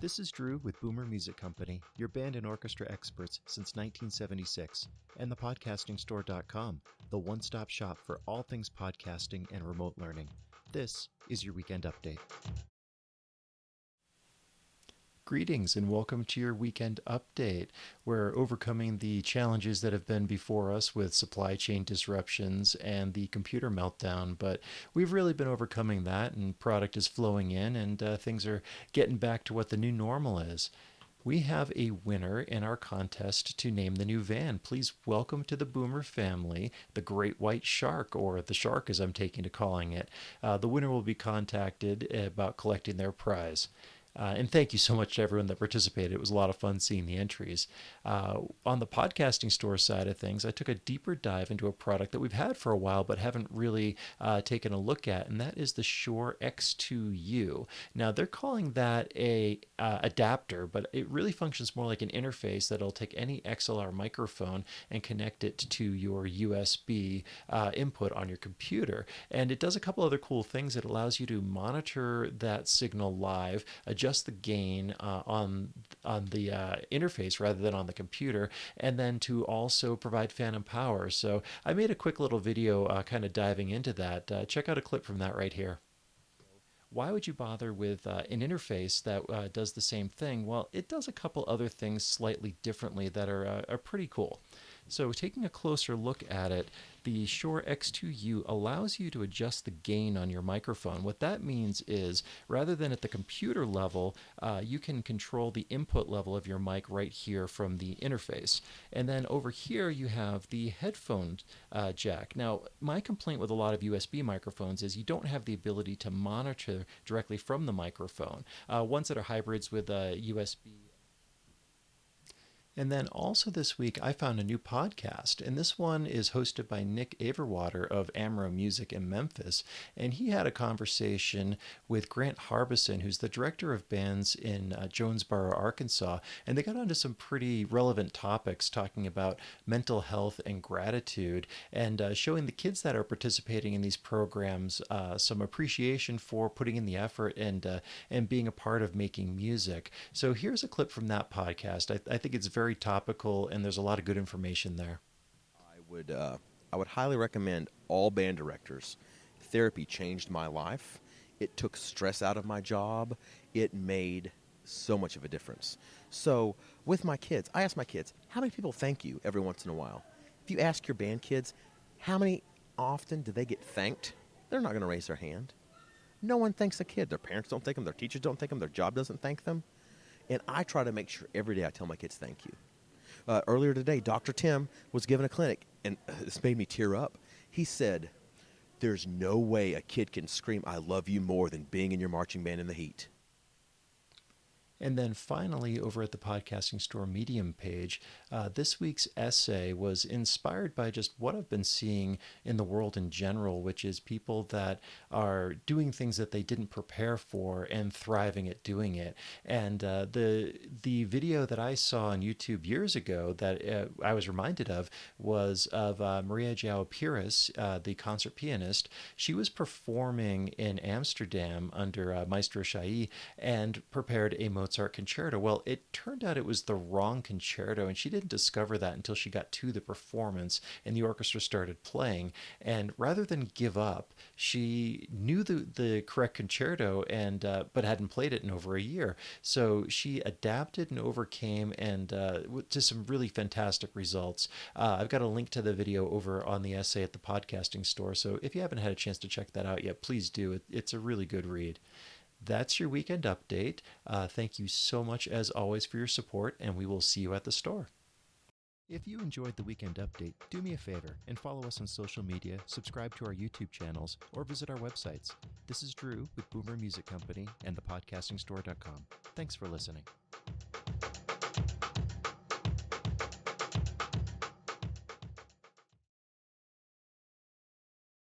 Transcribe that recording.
This is Drew with Boomer Music Company, your band and orchestra experts since 1976, and thepodcastingstore.com, the one-stop shop for all things podcasting and remote learning. This is your Weekend Update. Greetings and welcome to your Weekend Update. We're overcoming the challenges that have been before us with supply chain disruptions and the computer meltdown, but we've really been overcoming that, and product is flowing in, and things are getting back to what the new normal is. We have a winner in our contest to name the new van. Please welcome to the Boomer family the Great White Shark, or the Shark as I'm taking to calling it. The winner will be contacted about collecting their prize. And thank you so much to everyone that participated. It was a lot of fun seeing the entries. On the podcasting store side of things, I took a deeper dive into a product that we've had for a while but haven't really taken a look at, and that is the Shure X2U. Now, they're calling that a adapter, but it really functions more like an interface that'll take any XLR microphone and connect it to your USB input on your computer. And it does a couple other cool things. It allows you to monitor that signal live, adjust the gain on the interface rather than on the computer, and then to also provide phantom power. So I made a quick little video kind of diving into that. Check out a clip from that right here. Why would you bother with an interface that does the same thing? Well, it does a couple other things slightly differently that are pretty cool. So taking a closer look at it, the Shure X2U allows you to adjust the gain on your microphone. What that means is, rather than at the computer level, you can control the input level of your mic right here from the interface. And then over here you have the headphone jack. Now, my complaint with a lot of USB microphones is you don't have the ability to monitor directly from the microphone. Ones that are hybrids with USB. And then also this week, I found a new podcast, and this one is hosted by Nick Averwater of Amro Music in Memphis, and he had a conversation with Grant Harbison, who's the director of bands in Jonesboro, Arkansas, and they got onto some pretty relevant topics, talking about mental health and gratitude, and showing the kids that are participating in these programs some appreciation for putting in the effort and being a part of making music. So here's a clip from that podcast. I think it's very topical, and there's a lot of good information there. I would highly recommend all band directors. Therapy changed my life. It took stress out of my job. It made so much of a difference. So with my kids, I ask my kids, how many people thank you every once in a while? If you ask your band kids, how many often do they get thanked? They're not going to raise their hand. No one thanks a kid. Their parents don't thank them. Their teachers don't thank them. Their job doesn't thank them. And I try to make sure every day I tell my kids thank you. Earlier today, Dr. Tim was giving a clinic, and this made me tear up. He said, there's no way a kid can scream, I love you more than being in your marching band in the heat. And then finally, over at the Podcasting Store Medium page, this week's essay was inspired by just what I've been seeing in the world in general, which is people that are doing things that they didn't prepare for and thriving at doing it. And the video that I saw on YouTube years ago that I was reminded of was of Maria João Pires, the concert pianist. She was performing in Amsterdam under Maestro Shai and prepared a Mozart concerto. Well, it turned out it was the wrong concerto, and she didn't discover that until she got to the performance and the orchestra started playing. And rather than give up, she knew the correct concerto and but hadn't played it in over a year. So she adapted and overcame, and to some really fantastic results. I've got a link to the video over on the essay at the Podcasting Store, so if you haven't had a chance to check that out yet, please do. It's a really good read. That's your weekend update. Thank you so much, as always, for your support, and we will see you at the store. If you enjoyed the weekend update, do me a favor and follow us on social media, subscribe to our YouTube channels, or visit our websites. This is Drew with Boomer Music Company and thepodcastingstore.com. Thanks for listening.